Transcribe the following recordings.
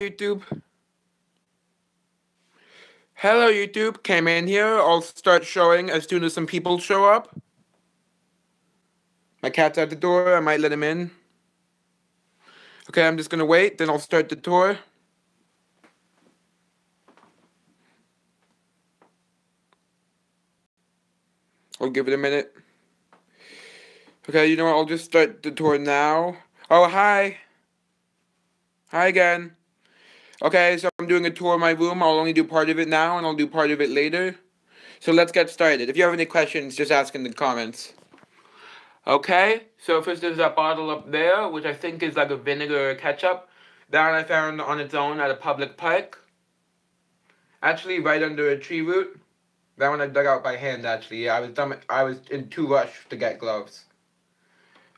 YouTube. Hello YouTube, came in here. I'll start showing as soon as some people show up. My cat's at the door, I might let him in. Okay, I'm just gonna wait, then I'll start the tour. I'll give it a minute. Okay, you know what, I'll just start the tour now. Oh, hi. Hi again. Okay, so I'm doing a tour of my room. I'll only do part of it now, and I'll do part of it later. So let's get started. If you have any questions, just ask in the comments. Okay, so first there's that bottle up there, which I think is like a vinegar or ketchup. That one I found on its own at a public park. Actually, right under a tree root. That one I dug out by hand, actually. I was dumb. I was in too rush to get gloves.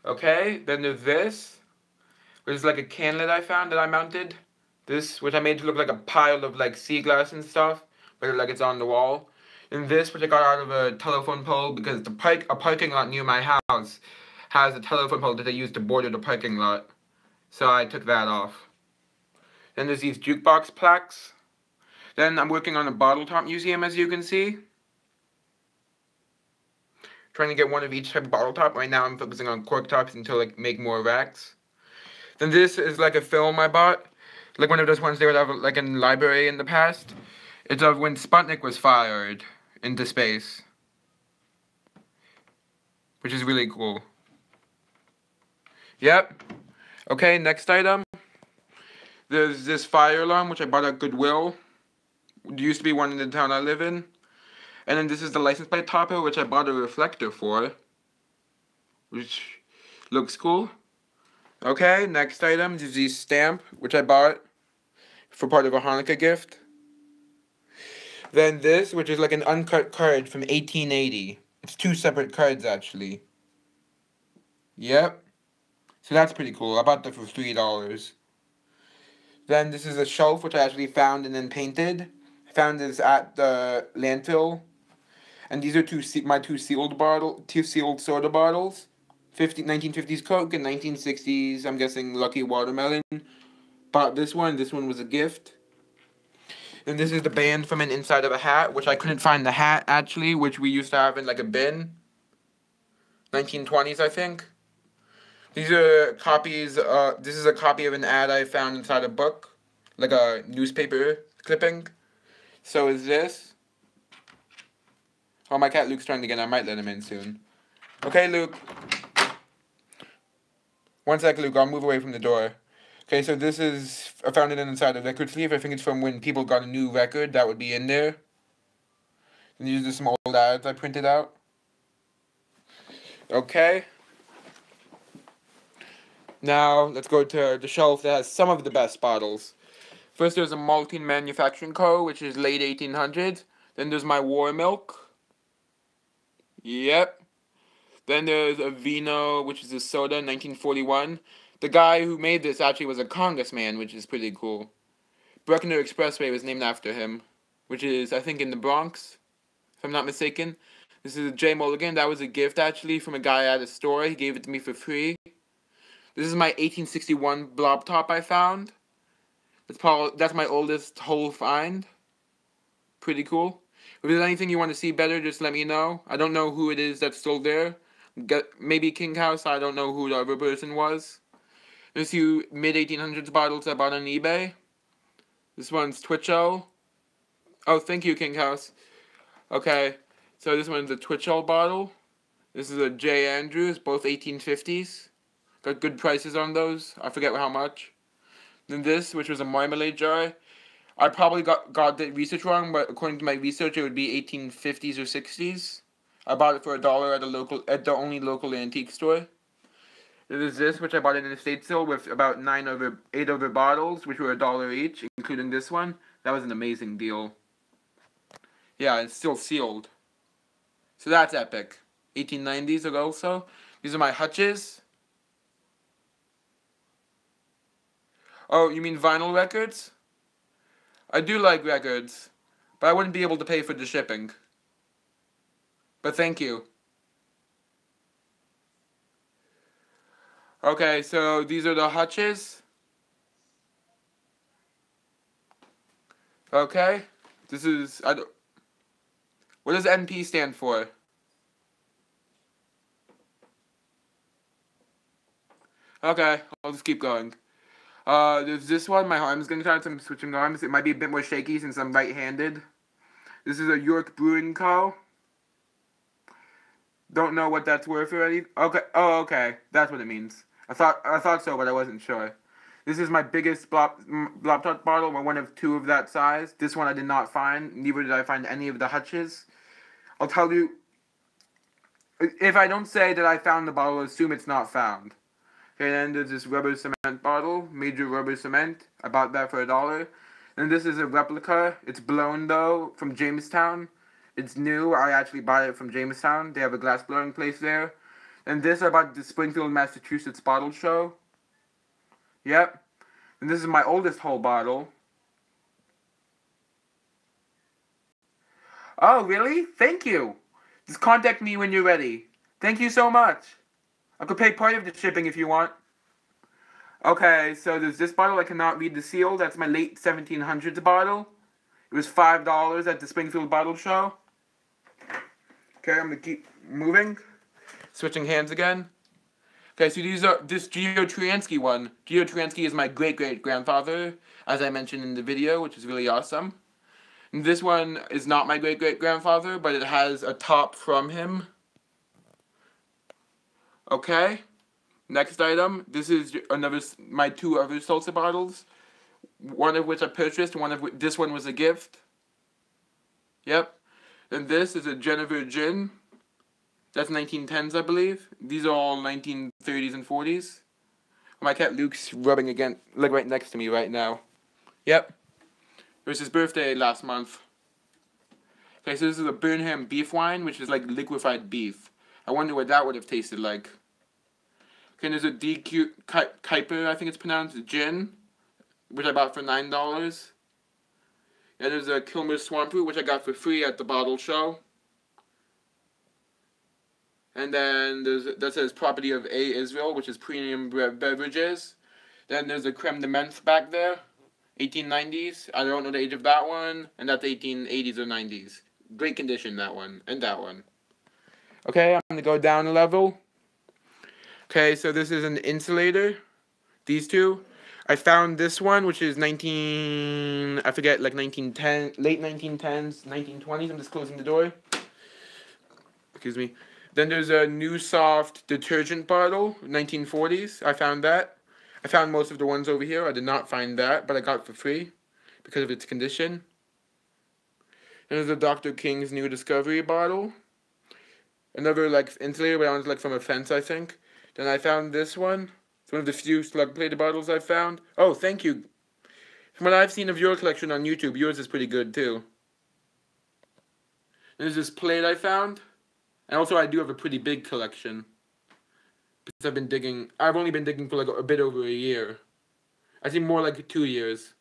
Okay, then there's this, which is like a canlet I found that I mounted. This, which I made to look like a pile of like sea glass and stuff, but like it's on the wall. And this, which I got out of a telephone pole because a parking lot near my house has a telephone pole that they use to border the parking lot. So I took that off. Then there's these jukebox plaques. Then I'm working on a bottle top museum, as you can see. Trying to get one of each type of bottle top. Right now I'm focusing on cork tops until I make more racks. Then this is like a film I bought. Like one of those ones they would have like in the library in the past. It's of when Sputnik was fired into space. Which is really cool. Yep. Okay, next item. There's this fire alarm, which I bought at Goodwill. There used to be one in the town I live in. And then this is the license plate topper, which I bought a reflector for. Which looks cool. Okay, next item is the stamp, which I bought for part of a Hanukkah gift. Then this, which is like an uncut card from 1880. It's two separate cards, actually. Yep. So that's pretty cool. I bought that for $3. Then this is a shelf, which I actually found and then painted. I found this at the landfill. And these are my two sealed soda bottles. 1950s Coke and 1960s, I'm guessing, Lucky Watermelon. Bought this one was a gift. And this is the band from an inside of a hat, which I couldn't find the hat, actually, which we used to have in, like, a bin. 1920s, I think. These are copies, this is a copy of an ad I found inside a book. Like a newspaper clipping. So is this. Oh, my cat Luke's trying to get in. I might let him in soon. Okay, Luke. One sec, Luke. I'll move away from the door. Okay, so this is... I found it inside a record sleeve. I think it's from when people got a new record. That would be in there. And these are some old ads I printed out. Okay. Now, let's go to the shelf that has some of the best bottles. First, there's a Malting Manufacturing Co., which is late 1800s. Then there's my War Milk. Yep. Then there's a Vino, which is a soda, 1941. The guy who made this actually was a congressman, which is pretty cool. Bruckner Expressway was named after him, which is, I think, in the Bronx, if I'm not mistaken. This is a J. Mulligan. That was a gift, actually, from a guy at a store. He gave it to me for free. This is my 1861 blob top I found. That's my oldest whole find. Pretty cool. If there's anything you want to see better, just let me know. I don't know who it is that's still there. Maybe King House. I don't know who the other person was. There's a few mid-1800s bottles I bought on eBay. This one's Twitchell. Oh, thank you, King House. Okay, so this one's a Twitchell bottle. This is a J. Andrews, both 1850s. Got good prices on those. I forget how much. Then this, which was a marmalade jar. I probably got the research wrong, but according to my research, it would be 1850s or 60s. I bought it for $1 at the only local antique store. There's this, which I bought in an estate sale with about 8 other bottles, which were $1 each, including this one. That was an amazing deal. Yeah, it's still sealed. So that's epic. 1890s also. These are my hutches. Oh, you mean vinyl records? I do like records, but I wouldn't be able to pay for the shipping. But thank you. Okay, so these are the hutches. Okay, this is, what does NP stand for? Okay, I'll just keep going. There's this one, my arm's gonna try some switching arms. It might be a bit more shaky since I'm right-handed. This is a York Brewing Co. Don't know what that's worth already. Okay, oh, okay, that's what it means. I thought so, but I wasn't sure. This is my biggest Blop Tot bottle, one of two of that size. This one I did not find, neither did I find any of the hutches. I'll tell you, if I don't say that I found the bottle, assume it's not found. Okay, then there's this rubber cement bottle, Major Rubber Cement. I bought that for $1. And this is a replica. It's blown though, from Jamestown. It's new. I actually bought it from Jamestown. They have a glass blowing place there. And this I bought at the Springfield, Massachusetts bottle show. Yep. And this is my oldest whole bottle. Oh, really? Thank you. Just contact me when you're ready. Thank you so much. I could pay part of the shipping if you want. Okay, so there's this bottle. I cannot read the seal. That's my late 1700s bottle. It was $5 at the Springfield Bottle Show. Okay, I'm going to keep moving. Switching hands again. Okay, so this Geo Triansky one. Geo Triansky is my great-great-grandfather, as I mentioned in the video, which is really awesome. And this one is not my great-great-grandfather, but it has a top from him. Okay, next item. This is my two other salsa bottles. One of which I purchased, this one was a gift. Yep. And this is a Genever gin. That's 1910s, I believe. These are all 1930s and 40s. My cat Luke's rubbing again, like right next to me right now. Yep. It was his birthday last month. Okay, so this is a Burnham beef wine, which is like liquefied beef. I wonder what that would have tasted like. Okay, and there's a DQ Kuiper, I think it's pronounced, gin, which I bought for $9. And there's a Kilmer Swamp Root, which I got for free at the bottle show. And then that says property of A. Israel, which is premium beverages. Then there's a Creme de Menthe back there, 1890s. I don't know the age of that one, and that's 1880s or 90s. Great condition, that one, and that one. Okay, I'm going to go down a level. Okay, so this is an insulator. These two. I found this one, which is late 1910s, 1920s. I'm just closing the door. Excuse me. Then there's a New Soft detergent bottle, 1940s. I found that. I found most of the ones over here. I did not find that, but I got it for free because of its condition. Then there's a Dr. King's New Discovery bottle. Another insulator, but one's from a fence, I think. Then I found this one. It's one of the few slug-plated bottles I've found. Oh, thank you. From what I've seen of your collection on YouTube, yours is pretty good, too. There's this plate I found. And also, I do have a pretty big collection. Because I've only been digging for a bit over a year. I think more like 2 years.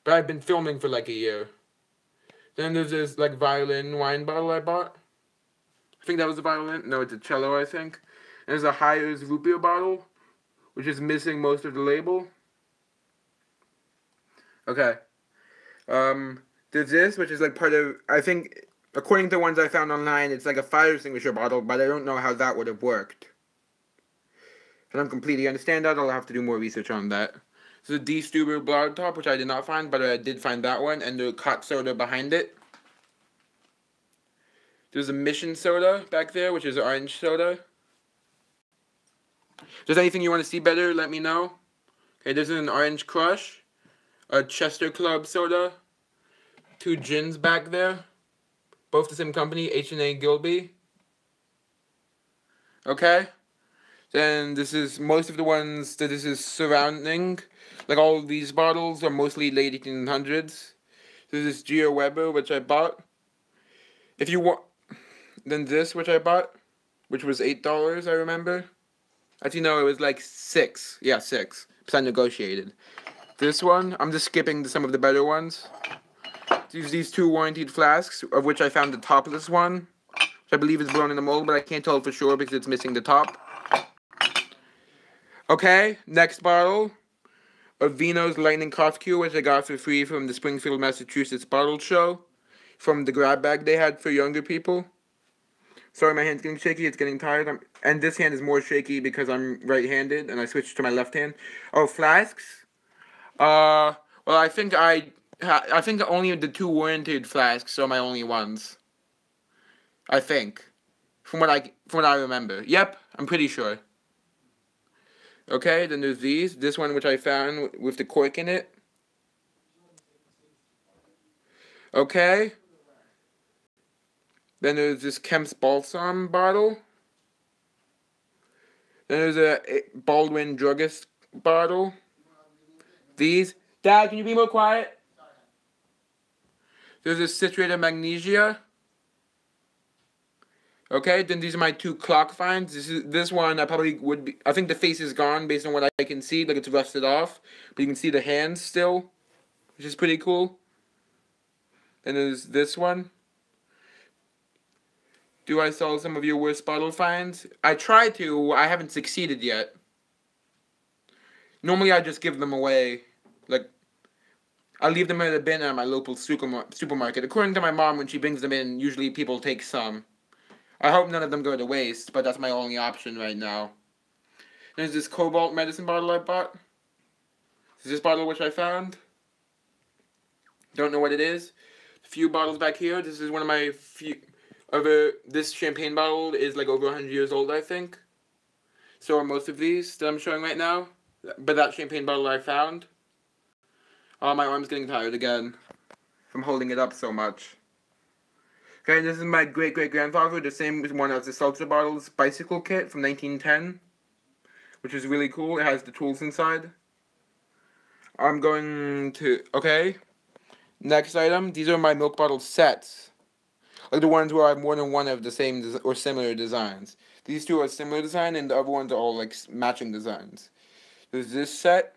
But I've been filming for a year. Then there's this violin wine bottle I bought. I think that was a violin. No, it's a cello, I think. And there's a Hires root beer bottle, which is missing most of the label. Okay. There's this, which is part of, I think, according to ones I found online, it's a fire extinguisher bottle, but I don't know how that would have worked. I don't completely understand that. I'll have to do more research on that. This is a D. Stuber Blood Top, which I did not find, but I did find that one, and the Cot soda behind it. There's a Mission soda back there, which is orange soda. If there's anything you want to see better, let me know. Okay, this is an Orange Crush, a Chester Club soda, 2 gins back there, both the same company, H&A Gilby. Okay, then this is most of the ones that this is surrounding. All of these bottles are mostly late 1800s. There's this Geo Weber, which I bought. If you want, then this, which I bought, which was $8, I remember. Actually, no, it was 6. Yeah, 6. Because I negotiated. This one, I'm just skipping some of the better ones. These 2 warranted flasks, of which I found the topless one, which I believe is blown in the mold, but I can't tell for sure because it's missing the top. Okay, next bottle. Aveeno's Lightning Cough Cure, which I got for free from the Springfield, Massachusetts bottle show, from the grab bag they had for younger people. Sorry, my hand's getting shaky. It's getting tired. And this hand is more shaky because I'm right-handed, and I switched to my left hand. Oh, flasks. Well, I think only the 2 warranted flasks are my only ones. I think, from what I remember. Yep, I'm pretty sure. Okay, then there's these. This one, which I found with the cork in it. Okay. Then there's this Kemp's Balsam bottle. Then there's a Baldwin Druggist bottle. These. Dad, can you be more quiet? There's a citrate of magnesia. Okay, then these are my 2 clock finds. This one I probably would be. I think the face is gone based on what I can see, like it's rusted off, but you can see the hands still, which is pretty cool. Then there's this one. Do I sell some of your worst bottle finds? I try to. I haven't succeeded yet. Normally I just give them away. Like, I leave them in a bin at my local supermarket. According to my mom, when she brings them in, usually people take some. I hope none of them go to waste, but that's my only option right now. There's this cobalt medicine bottle I bought. This is this bottle which I found. Don't know what it is. A few bottles back here. This is one of my few. This champagne bottle is like over 100 years old, I think. So are most of these that I'm showing right now. But that champagne bottle I found. Oh, my arm's getting tired again from holding it up so much. Okay, this is my great-great-grandfather, the same one as the seltzer bottles bicycle kit from 1910, which is really cool. It has the tools inside. I'm going to, okay, next item. These are my milk bottle sets, like the ones where I have more than one of the same or similar designs. These 2 are similar design, and the other ones are all like matching designs. There's this set,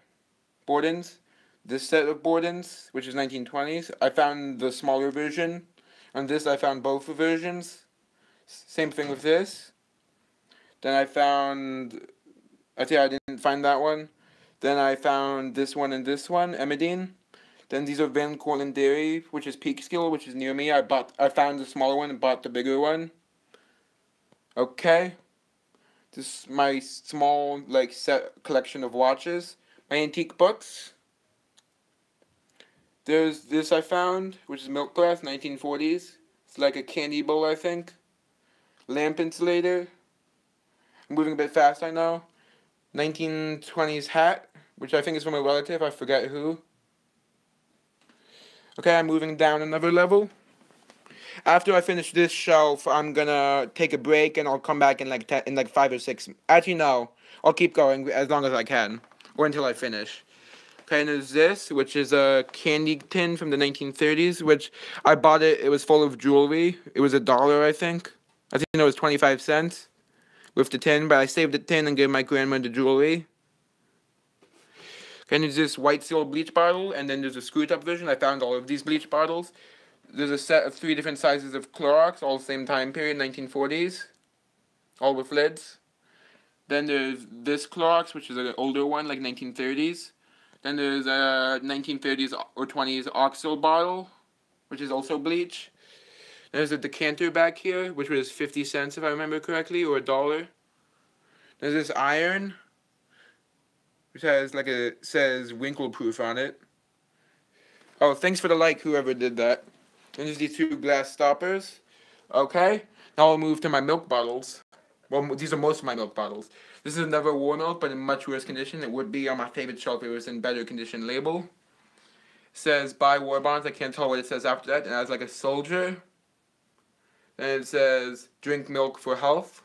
Borden's, this set of Borden's, which is 1920s. I found the smaller version. On this, I found both versions. Same thing with this. Then I found, I didn't find that one. Then I found this one and this one, Emmeline. Then these are Van Cortlandt Dairy, which is Peekskill, which is near me. I found the smaller one and bought the bigger one. Okay. This is my small, like, set collection of watches. My antique books. There's this I found, which is milk glass, 1940s. It's like a candy bowl, I think. Lamp insulator. I'm moving a bit fast, I know. 1920s hat, which I think is from a relative, I forget who. Okay, I'm moving down another level. After I finish this shelf, I'm gonna take a break and I'll come back in like 5 or 6. Actually, no. I'll keep going as long as I can, or until I finish. Okay, and there's this, which is a candy tin from the 1930s, which I bought it. It was full of jewelry. It was $1, I think. I think it was 25 cents with the tin, but I saved the tin and gave my grandma the jewelry. Okay, and there's this white seal bleach bottle, and then there's a screwed-up version. I found all of these bleach bottles. There's a set of 3 different sizes of Clorox, all the same time period, 1940s, all with lids. Then there's this Clorox, which is an older one, like 1930s. Then there's a 1930s or 20s Oxel bottle, which is also bleach. There's a decanter back here, which was 50 cents if I remember correctly, or $1. There's this iron, which has like says winkle proof on it. Oh, thanks for the like, whoever did that. And there's these 2 glass stoppers. Okay, now I'll move to my milk bottles. Well, these are most of my milk bottles. This is another war milk, but in much worse condition. It would be on my favorite shelf if it was in better condition label. It says buy war bonds. I can't tell what it says after that. It has like a soldier. Then it says drink milk for health.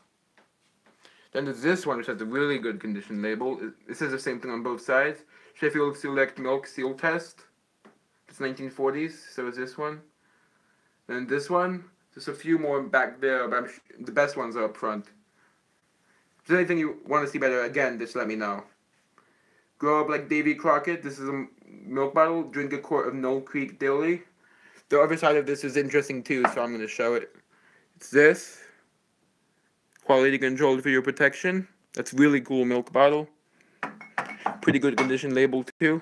Then there's this one, which has a really good condition label. It says the same thing on both sides. Sheffield Select Milk Seal Test. It's 1940s, so is this one. Then this one. There's a few more back there, but the best ones are up front. If there's anything you want to see better, again, just let me know. Grow up like Davy Crockett. This is a milk bottle. Drink a quart of Knoll Creek daily. The other side of this is interesting too, so I'm going to show it. It's this. Quality controlled for your protection. That's really cool milk bottle. Pretty good condition label too.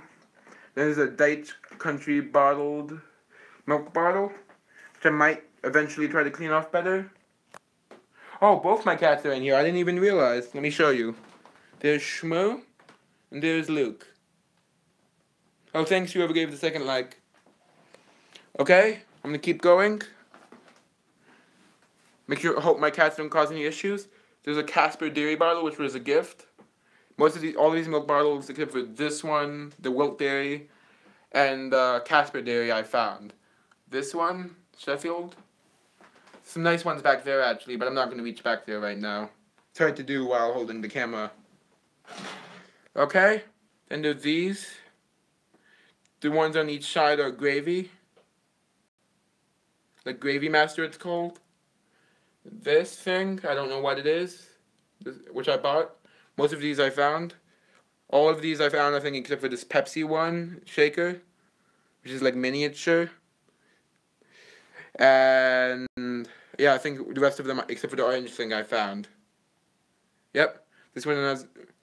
There's a Diet Country bottled milk bottle, which I might eventually try to clean off better. Oh, both my cats are in here. I didn't even realize. Let me show you. There's Shmoo, and there's Luke. Oh, thanks whoever gave the second like. Okay, I'm gonna keep going. Make sure, hope my cats don't cause any issues. There's a Casper Dairy bottle, which was a gift. All of these milk bottles, except for this one, the Wilt Dairy, and Casper Dairy, I found. This one, Sheffield. Some nice ones back there, actually, but I'm not going to reach back there right now. It's hard to do while holding the camera. Okay, then there's these. The ones on each side are gravy. Like Gravy Master, it's called. This thing, I don't know what it is, which I bought. Most of these I found. All of these I found, I think, except for this Pepsi one shaker, which is like miniature. And yeah, I think the rest of them, except for the orange thing, I found. Yep, this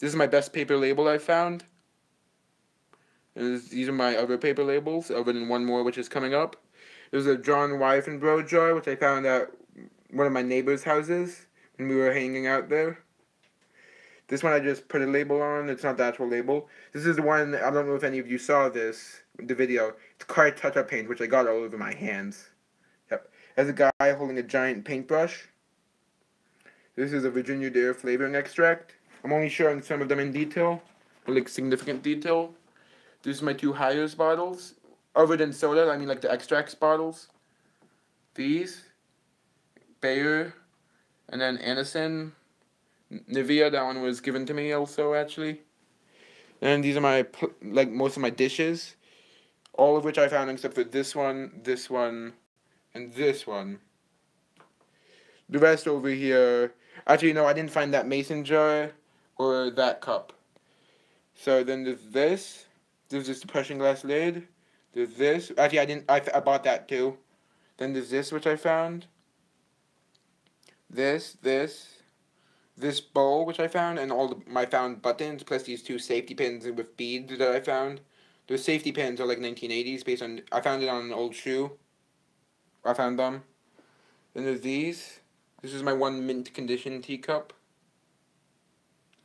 is my best paper label I found. And these are my other paper labels, other than one more which is coming up. There's a John Weifenbro jar, which I found at one of my neighbor's houses when we were hanging out there. This one I just put a label on. It's not the actual label. This is the one, I don't know if any of you saw this, the video. It's car touch-up paint, which I got all over my hands. Yep. There's a guy holding a giant paintbrush. This is a Virginia Dare flavoring extract. I'm only showing some of them in detail, like significant detail. These are my two Hires bottles. Other than soda, I mean like the extracts bottles. These, Bayer, and then Anacin. Nivea, that one was given to me also, actually. And these are my, like, most of my dishes. All of which I found except for this one, and this one. The rest over here, actually, no, I didn't find that mason jar or that cup. So then there's this. There's this depression glass lid. There's this. Actually, I bought that too. Then there's this, which I found. This bowl, which I found, and all my found buttons, plus these two safety pins with beads that I found. Those safety pins are like 1980s, based on, I found it on an old shoe. I found them. Then there's these. This is my one mint condition teacup.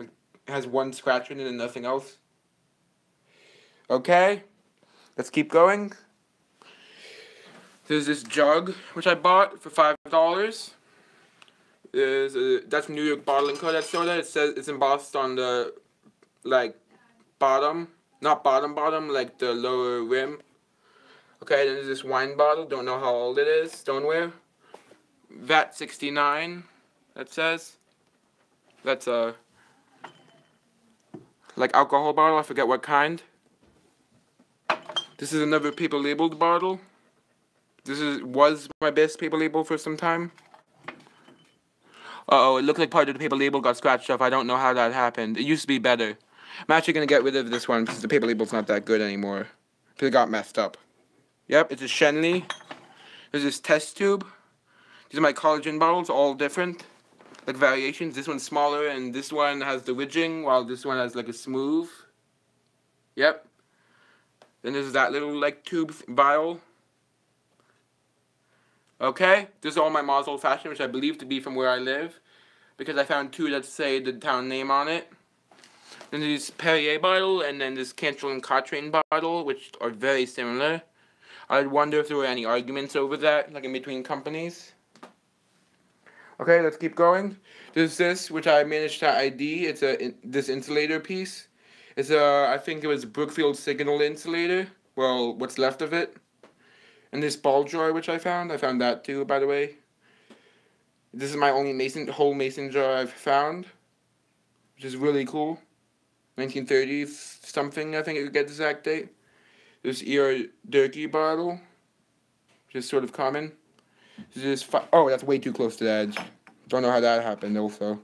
It has one scratch in it and nothing else. Okay, let's keep going. There's this jug, which I bought for $5. That's New York Bottling Co. That soda. It says it's embossed on the like bottom, not bottom, like the lower rim. Okay, then there's this wine bottle. Don't know how old it is. Stoneware. VAT 69. That says. That's a like alcohol bottle. I forget what kind. This is another paper labeled bottle. This was my best paper label for some time. Uh-oh, it looked like part of the paper label got scratched off. I don't know how that happened. It used to be better. I'm actually going to get rid of this one because the paper label's not that good anymore. Because it got messed up. Yep, it's a Shenley. There's this test tube. These are my collagen bottles, all different. Like variations. This one's smaller and this one has the ridging while this one has like a smooth. Yep. Then there's that little like tube vial. Okay, this is all my Mars Old Fashioned, which I believe to be from where I live, because I found two that say the town name on it. Then there's this Perrier bottle, and then this Cantrell and Cochrane bottle, which are very similar. I'd wonder if there were any arguments over that, like in between companies. Okay, let's keep going. There's this, which I managed to ID. It's this insulator piece. It's I think it was Brookfield Signal insulator. Well, what's left of it. And this ball jar, which I found that too, by the way. This is my only whole mason jar I've found, which is really cool. 1930s something, I think it would get the exact date. This E.R. Durkee bottle, which is sort of common. This is oh, that's way too close to the edge. Don't know how that happened, also.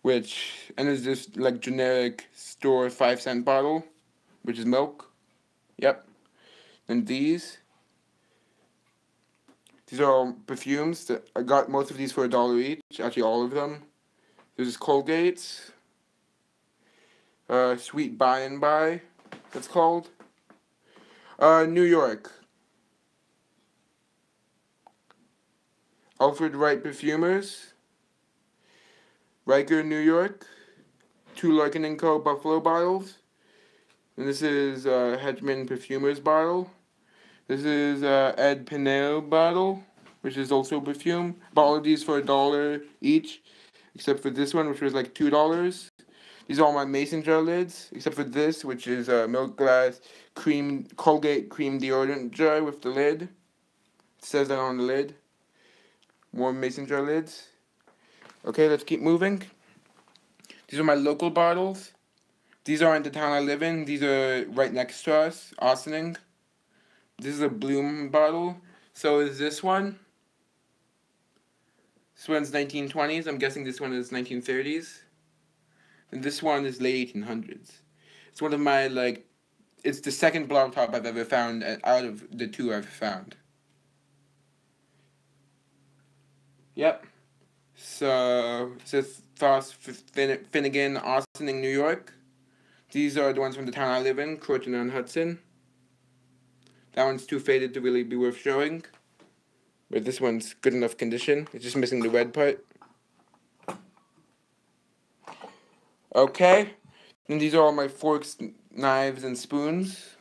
And there's this like generic store 5-cent bottle, which is milk. Yep. And these are all perfumes. I got most of these for $1 each. Actually, all of them. There's Colgate's. Sweet By and By, it's called. New York. Alfred Wright Perfumers. Riker, New York. Two Larkin & Co. Buffalo bottles. And this is Hedgeman Perfumers bottle. This is Ed Pinero bottle, which is also perfume. Bought all of these for $1 each, except for this one, which was like $2. These are all my mason jar lids, except for this, which is a milk glass cream Colgate cream deodorant jar with the lid. It says that on the lid. More mason jar lids. Okay, let's keep moving. These are my local bottles. These aren't the town I live in. These are right next to us, Ossining. This is a Bloom bottle. So is this one. This one's 1920s. I'm guessing this one is 1930s. And this one is late 1800s. It's one of my, like, it's the second block top I've ever found out of the two I've found. Yep. So, it says Thos Finnegan, Ossining, New York. These are the ones from the town I live in, Croton-on-Hudson. That one's too faded to really be worth showing. But this one's good enough condition. It's just missing the red part. Okay. And these are all my forks, knives, and spoons.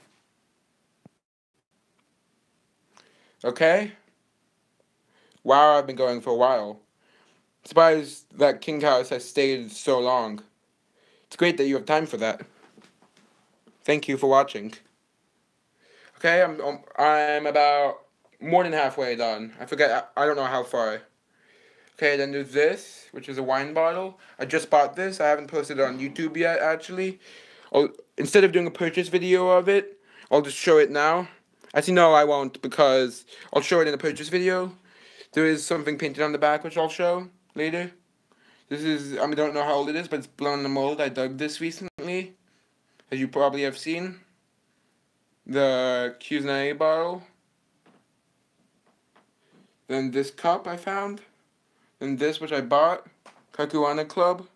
Okay. Wow, I've been going for a while. Surprised that King House has stayed so long. It's great that you have time for that. Thank you for watching. Okay, I'm about more than halfway done. I forget, I don't know how far. Okay, then there's this, which is a wine bottle. I just bought this. I haven't posted it on YouTube yet, actually. Instead of doing a purchase video of it, I'll just show it now. Actually, no, I won't, because I'll show it in a purchase video. There is something painted on the back, which I'll show later. This is, I don't know how old it is, but it's blown in the mold. I dug this recently, as you probably have seen. The Cuisinart bottle. Then this cup I found. Then this, which I bought. Caruana Club.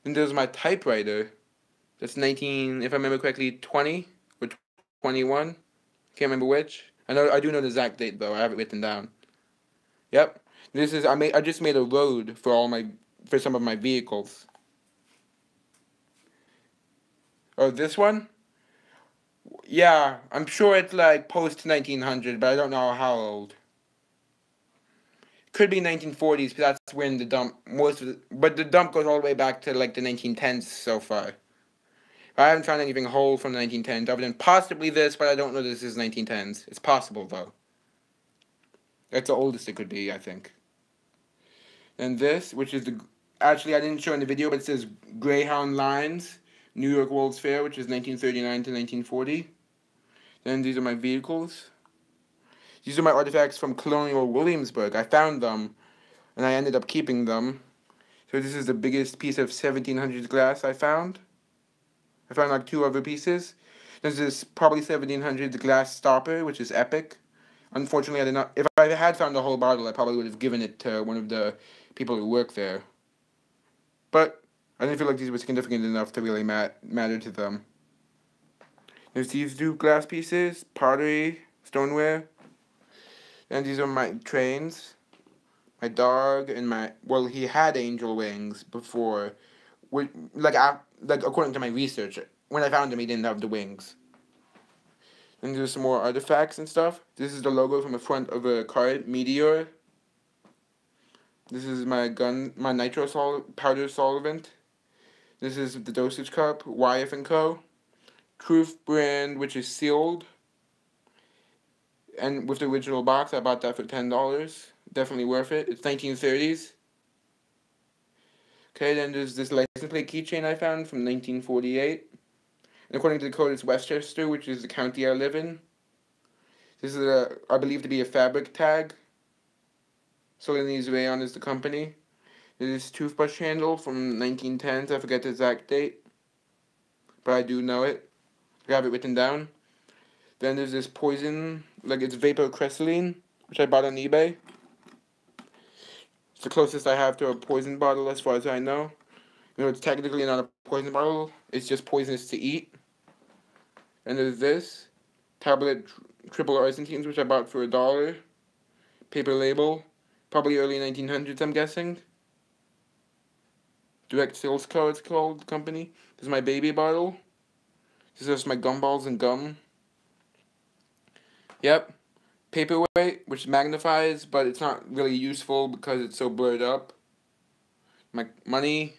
Then there's my typewriter. That's 19, if I remember correctly, 20 or 21. Can't remember which. I do know the exact date though. I have it written down. Yep. This is I just made a road for some of my vehicles. Oh, this one? Yeah, I'm sure it's like post 1900, but I don't know how old. Could be 1940s, but that's when the dump but the dump goes all the way back to like the 1910s so far. I haven't found anything whole from the 1910s other than possibly this, but I don't know this is 1910s. It's possible though. That's the oldest it could be, I think. And this, which is actually I didn't show in the video, but it says Greyhound Lines, New York World's Fair, which is 1939 to 1940. Then these are my vehicles. These are my artifacts from Colonial Williamsburg. I found them, and I ended up keeping them. So this is the biggest piece of 1700s glass I found. I found like 2 other pieces. There's this probably 1700s glass stopper, which is epic. Unfortunately, I did not. If I had found the whole bottle, I probably would have given it to one of the people who work there. But I didn't feel like these were significant enough to really matter to them. There's these 2 glass pieces, pottery, stoneware. And these are my trains. My dog and well, he had angel wings before. Like according to my research, when I found him, he didn't have the wings. And there's some more artifacts and stuff. This is the logo from the front of a car, Meteor. This is my nitro powder solvent. This is the dosage cup, YF & Co. Truth brand, which is sealed. And with the original box, I bought that for $10. Definitely worth it. It's 1930s. Okay, then there's this license plate keychain I found from 1948. And according to the code, it's Westchester, which is the county I live in. This is I believe to be a fabric tag. Solanese Rayon is the company. There's this toothbrush handle from 1910s. I forget the exact date, but I do know it. I have it written down. Then there's this poison, like it's vapor cresoline, which I bought on eBay. It's the closest I have to a poison bottle as far as I know. You know, it's technically not a poison bottle. It's just poisonous to eat. And there's this tablet triple Argentines, which I bought for $1. Paper label, probably early 1900s, I'm guessing. Direct Sales Co. It's called, company. This is my baby bottle. This is just my gumballs and gum. Yep. Paperweight, which magnifies, but it's not really useful because it's so blurred up. My money.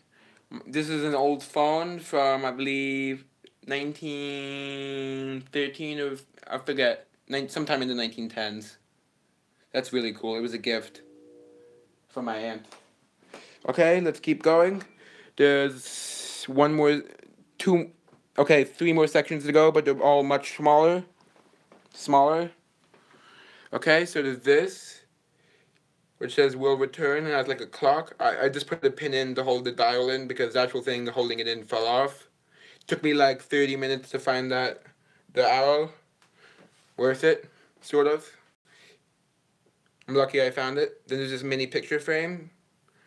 This is an old phone from, I believe, 1913 or I forget, sometime in the 1910s. That's really cool. It was a gift from my aunt. Okay, let's keep going. There's three more sections to go, but they're all much smaller. Okay, so there's this, which says will return, and has like a clock. I just put the pin in to hold the dial in because the actual thing holding it in fell off. Took me like 30 minutes to find the arrow. Worth it, sort of. I'm lucky I found it. Then there's this mini picture frame.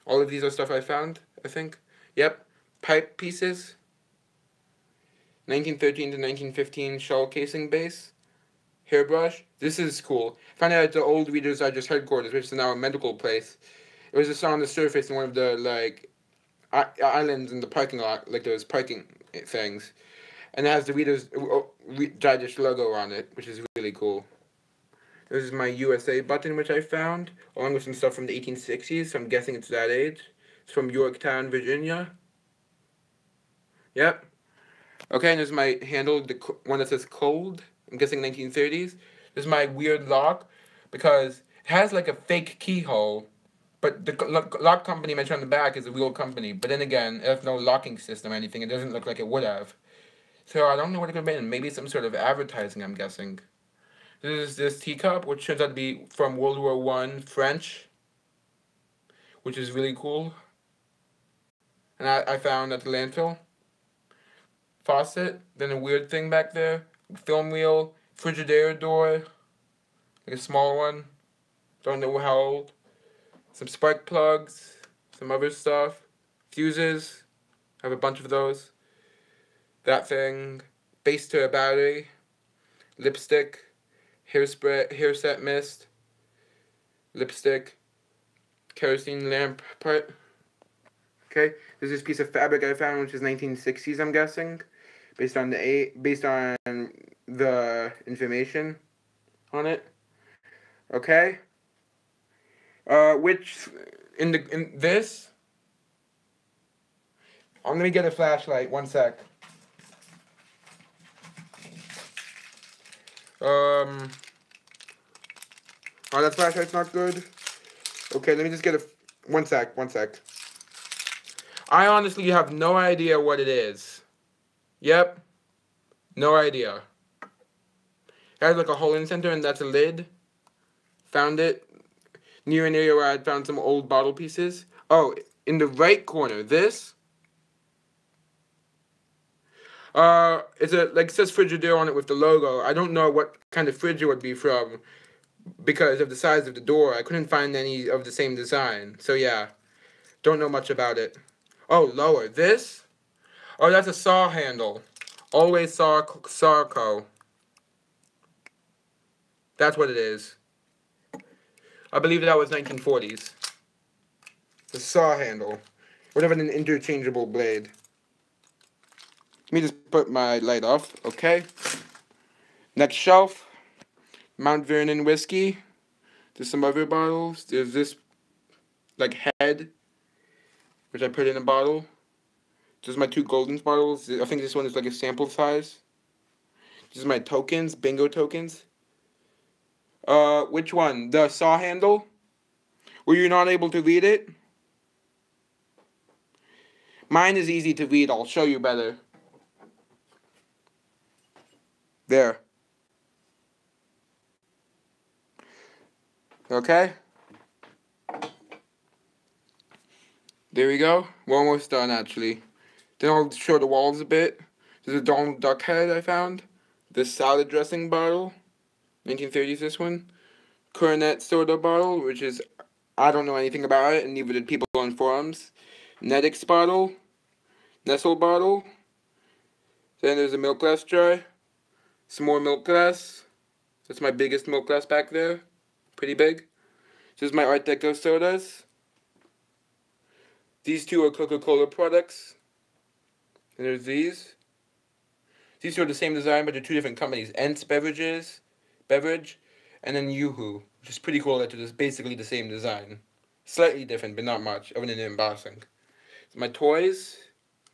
All of these are stuff I found, I think. Yep. Pipe pieces. 1913 to 1915 shell casing base. Hairbrush. This is cool. Found out at the old Reader's Digest headquarters, which is now a medical place. It was just on the surface in one of the, like, islands in the parking lot, like those parking things. And it has the Reader's Digest logo on it, which is really cool. This is my USA button, which I found, along with some stuff from the 1860s, so I'm guessing it's that age. It's from Yorktown, Virginia. Yep. Okay, and there's my handle, the one that says cold. I'm guessing 1930s. This is my weird lock, because it has like a fake keyhole, but the lock company mentioned on the back is a real company. But then again, it has no locking system or anything. It doesn't look like it would have. So I don't know what it could have been. Maybe some sort of advertising, I'm guessing. This is this teacup, which turns out to be from World War I French, which is really cool. And I found at the landfill. Faucet, then a weird thing back there. Film reel, Frigidaire door, like a small one. Don't know how old. Some spark plugs, some other stuff. Fuses, I have a bunch of those. That thing, base to a battery, lipstick, hairspray, hair set mist, lipstick, kerosene lamp part. Okay, there's this piece of fabric I found, which is 1960s, I'm guessing, based on the information on it. Okay. Which in this. Let me get a flashlight. One sec. Oh, that flashlight's not good. Okay, let me just get one sec. I honestly have no idea what it is. Yep. No idea. It has like a hole in the center, and that's a lid. Found it near an area where I'd found some old bottle pieces. Oh, in the right corner, this. It's it says Frigidaire on it with the logo. I don't know what kind of fridge it would be from because of the size of the door. I couldn't find any of the same design. So yeah, don't know much about it. Oh, lower. This? Oh, that's a saw handle. Always Sawco. That's what it is. I believe that was 1940s. The saw handle. Would have an interchangeable blade. Let me just put my light off. Okay. Next shelf. Mount Vernon whiskey. There's some other bottles. There's this, like, head, which I put in a bottle. This is my 2 Golden bottles. I think this one is like a sample size. This is my tokens, bingo tokens. Which one? The saw handle? Were you not able to read it? Mine is easy to read. I'll show you better. There. Okay. There we go. We're almost done, actually. Then I'll show the walls a bit. There's a Donald Duck head I found. This salad dressing bottle. 1930s, this one. Coronet soda bottle, which is, I don't know anything about it, and neither did people on forums. Netix bottle. Nestle bottle. Then there's a milk glass jar. Some more milk glass. That's my biggest milk glass back there. Pretty big. This is my Art Deco sodas. These two are Coca-Cola products. And there's these. These are the same design, but they're two different companies. Ents Beverage, and then Yoo-Hoo, which is pretty cool that it's basically the same design. Slightly different, but not much, other than the embossing. So my toys,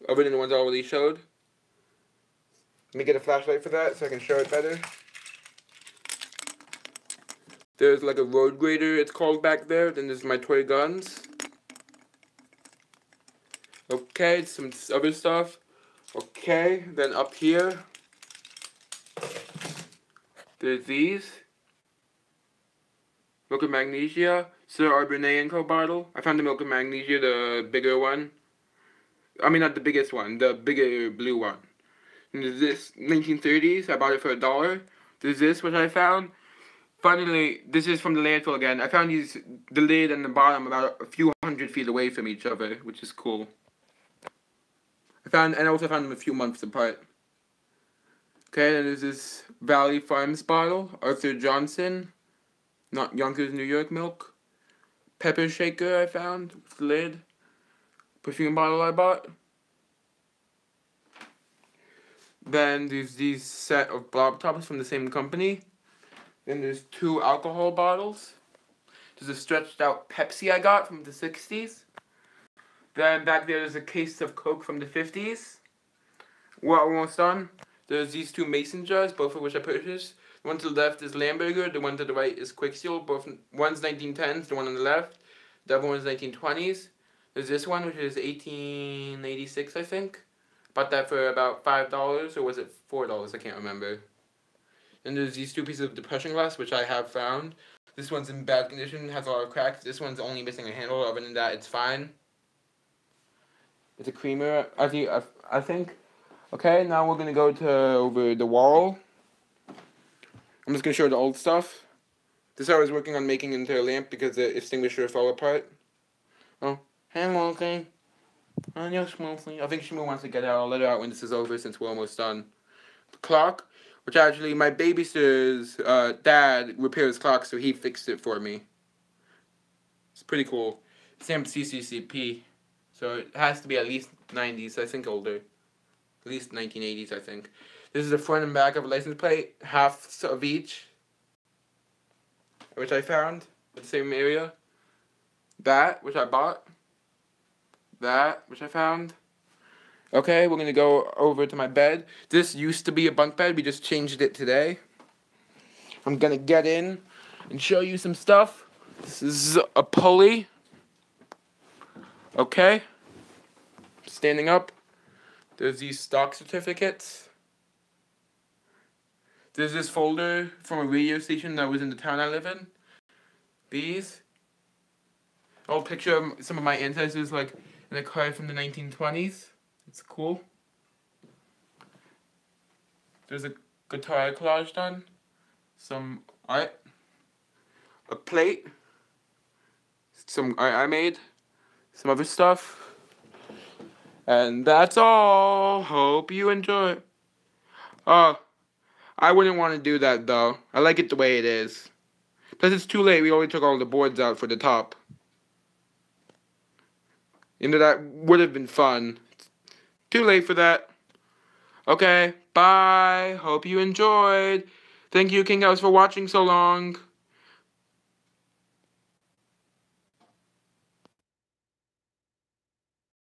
other than the ones I already showed. Let me get a flashlight for that so I can show it better. There's like a road grader, it's called back there. Then there's my toy guns. Okay, some other stuff. Okay, then up here, there's these. Milk of Magnesia, Sir Arbonne & Co. bottle. I found the Milk of Magnesia, the bigger one. I mean, not the biggest one, the bigger blue one. And there's this, 1930s, I bought it for $1. There's this, which I found. Finally, this is from the landfill again. I found these, the lid and the bottom about a few hundred feet away from each other, which is cool. I also found them a few months apart. Okay, then there's this Valley Farms bottle, Arthur Johnson, not Yonkers, New York milk. Pepper shaker I found, with the lid. Perfume bottle I bought. Then there's these set of blob tops from the same company. Then there's two alcohol bottles. There's a stretched out Pepsi I got from the 60s. Then back there's a case of Coke from the 50s. We're almost done. There's these two mason jars, both of which I purchased. The one to the left is Lamberger, the one to the right is Quickseal. One's 1910s, the one on the left. The other one's 1920s. There's this one, which is 1886, I think. Bought that for about $5, or was it $4? I can't remember. And there's these two pieces of depression glass, which I have found. This one's in bad condition, has a lot of cracks. This one's only missing a handle. Other than that, it's fine. It's a creamer, I think. Okay, now we're gonna go to over the wall. I'm just gonna show the old stuff. This I was working on making into a lamp because the extinguisher fell apart. Oh, hey Smokey. Yo, Smokey. I think Shmoo wants to get out. I'll let her out when this is over since we're almost done. The clock, which actually my babysitter's dad repairs clocks, so he fixed it for me. It's pretty cool. Same CCCP. So it has to be at least 90s, I think older. At least 1980s, I think. This is the front and back of a license plate, half of each, which I found at the same area. That, which I bought. That, which I found. Okay, we're going to go over to my bed. This used to be a bunk bed, we just changed it today. I'm going to get in and show you some stuff. This is a pulley. Okay, standing up. There's these stock certificates. There's this folder from a radio station that was in the town I live in. These. I'll picture some of my ancestors like in a car from the 1920s. It's cool. There's a guitar I collaged on. Some art. A plate. Some art I made. Some other stuff. And that's all. Hope you enjoy. I wouldn't want to do that though. I like it the way it is. Plus it's too late. We already took all the boards out for the top. You know, that would have been fun. Too late for that. Okay, bye. Hope you enjoyed. Thank you, King House, for watching so long.